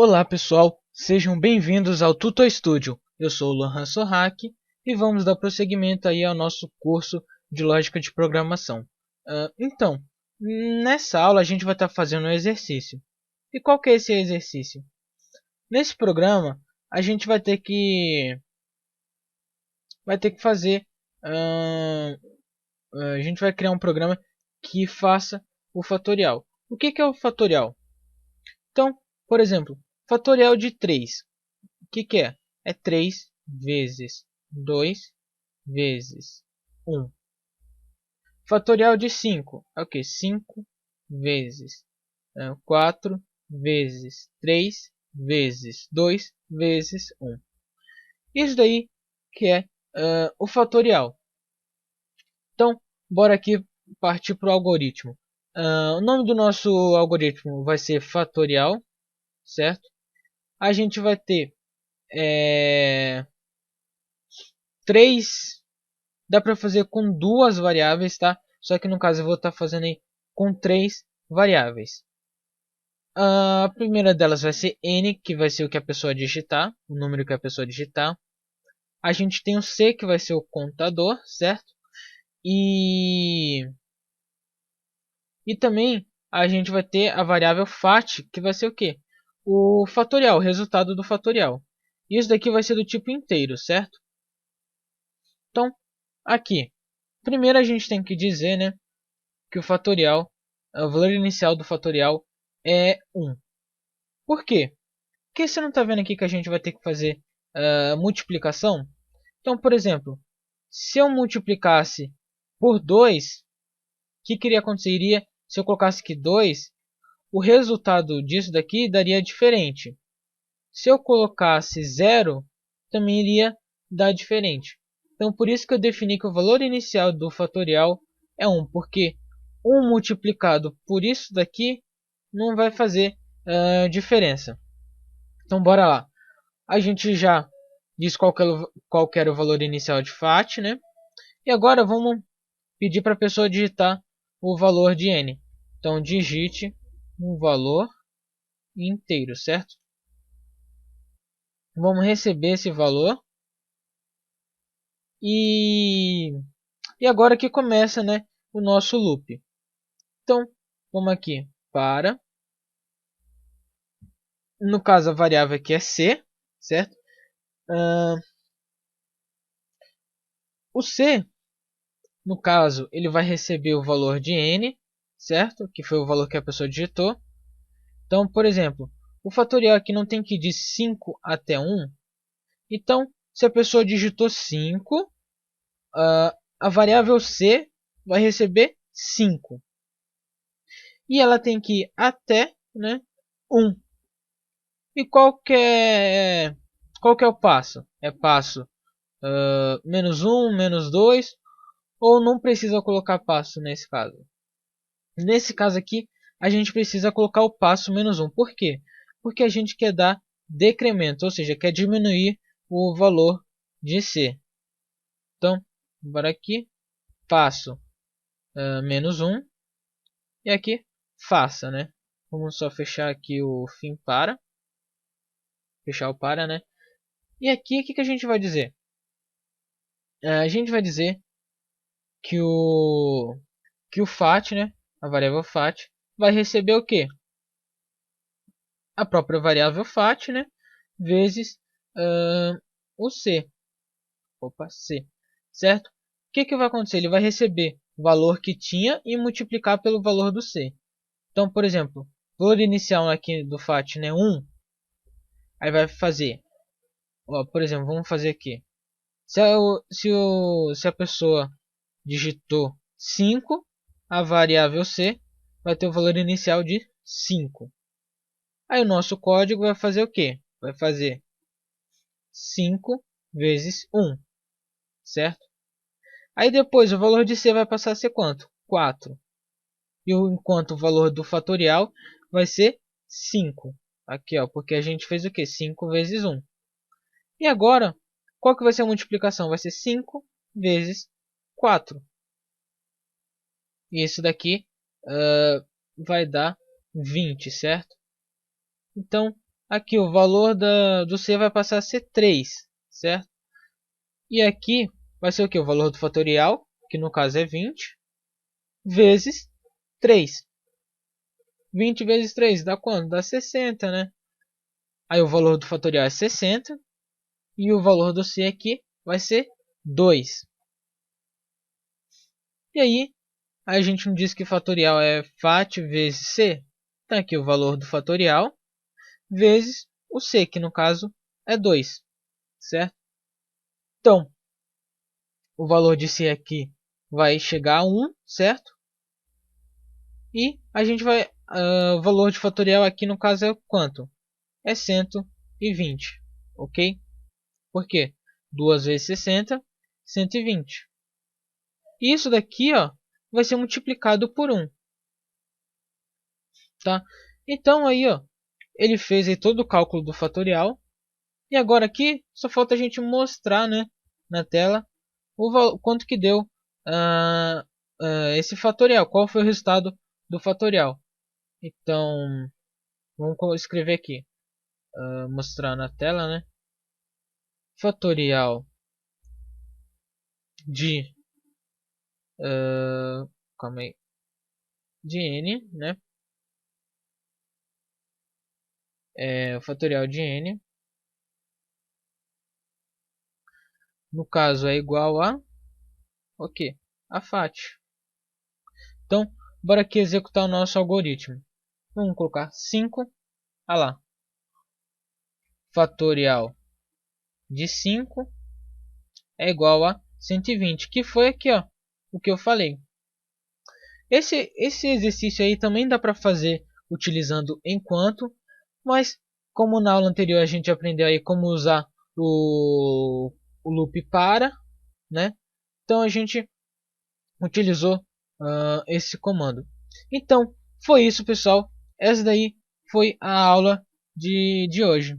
Olá pessoal, sejam bem-vindos ao Tutor Studio. Eu sou o Lohan Sorrak e vamos dar prosseguimento aí ao nosso curso de Lógica de Programação. Então, nessa aula a gente vai estar fazendo um exercício. E qual que é esse exercício? Nesse programa a gente vai ter que fazer, a gente vai criar um programa que faça o fatorial. O que é o fatorial? Então, por exemplo, fatorial de 3. O que é? É 3 vezes 2 vezes 1. Fatorial de 5 é o que? 5 vezes 4 vezes 3 vezes 2 vezes 1. Isso daí que é o fatorial. Então, bora aqui partir para o algoritmo. O nome do nosso algoritmo vai ser fatorial, certo? A gente vai ter 3. Dá para fazer com duas variáveis, tá? Só que no caso eu vou estar fazendo aí com 3 variáveis. A primeira delas vai ser n, que vai ser o que a pessoa digitar, o número que a pessoa digitar. A gente tem o c, que vai ser o contador, certo? E também a gente vai ter a variável fat, que vai ser o que? O fatorial, o resultado do fatorial. Isso daqui vai ser do tipo inteiro, certo? Então, aqui, primeiro a gente tem que dizer, né, que o fatorial, o valor inicial do fatorial é 1. Por quê? Porque você não está vendo aqui que a gente vai ter que fazer multiplicação? Então, por exemplo, se eu multiplicasse por 2, o que iria acontecer? Se eu colocasse aqui 2, o resultado disso daqui daria diferente. Se eu colocasse 0, também iria dar diferente. Então, por isso que eu defini que o valor inicial do fatorial é 1, porque 1 multiplicado por isso daqui não vai fazer diferença. Então, bora lá. A gente já diz qual que era o valor inicial de fat, né? E agora vamos pedir para a pessoa digitar o valor de n. Então, digite um valor inteiro, certo? Vamos receber esse valor. E agora que começa, né, o nosso loop. Então, vamos aqui para... No caso, a variável aqui é c, certo? O c, no caso, ele vai receber o valor de n, certo? Que foi o valor que a pessoa digitou. Então, por exemplo, o fatorial aqui não tem que ir de 5 até 1. Então, se a pessoa digitou 5, a variável c vai receber 5. E ela tem que ir até, né, 1. E qual que é o passo? É passo menos 1, menos 2, ou não precisa colocar passo nesse caso? Nesse caso aqui, a gente precisa colocar o passo menos 1. Por quê? Porque a gente quer dar decremento, ou seja, quer diminuir o valor de C. Então, bora aqui, passo menos 1, e aqui, faça, né? Vamos só fechar aqui o fim para, fechar o para, né? E aqui, o que a gente vai dizer? A gente vai dizer que o fat, né, a variável fat, vai receber o quê? A própria variável fat, né, vezes o c. Opa, c. Certo? O que vai acontecer? Ele vai receber o valor que tinha e multiplicar pelo valor do c. Então, por exemplo, o valor inicial aqui do fat, né, 1. Aí vai fazer, ó, por exemplo, vamos fazer aqui. Se a pessoa digitou 5, a variável c vai ter o valor inicial de 5. Aí o nosso código vai fazer o quê? Vai fazer 5 vezes 1, certo? Aí depois o valor de c vai passar a ser quanto? 4. Enquanto o valor do fatorial vai ser 5. Aqui, ó, porque a gente fez o quê? 5 vezes 1. E agora, qual que vai ser a multiplicação? Vai ser 5 vezes 4. E isso daqui vai dar 20, certo? Então, aqui o valor do C vai passar a ser 3, certo? E aqui vai ser o que? O valor do fatorial, que no caso é 20, vezes 3. 20 vezes 3 dá quanto? Dá 60, né? Aí o valor do fatorial é 60 e o valor do C aqui vai ser 2. E aí, a gente não diz que fatorial é FAT vezes C? Então aqui o valor do fatorial vezes o C, que no caso é 2, certo? Então, o valor de C aqui vai chegar a 1, certo? E a gente vai... o valor de fatorial aqui no caso é quanto? É 120, ok? Por quê? 2 vezes 60, 120. E isso daqui, ó, vai ser multiplicado por 1, tá? Então aí, ó, ele fez aí todo o cálculo do fatorial. E agora aqui só falta a gente mostrar, né, na tela quanto que deu esse fatorial. Qual foi o resultado do fatorial. Então, vamos escrever aqui. Mostrar na tela, né? Fatorial de... calma aí. De n, né? O fatorial de n. No caso é igual a... o quê? A FAT. Então, bora aqui executar o nosso algoritmo. Vamos colocar 5. Ah lá. Fatorial de 5 é igual a 120. Que foi aqui, ó, o que eu falei. Esse exercício aí também dá para fazer utilizando enquanto. Mas, como na aula anterior a gente aprendeu aí como usar o loop para, né? Então a gente utilizou esse comando. Então, foi isso, pessoal. Essa daí foi a aula de hoje.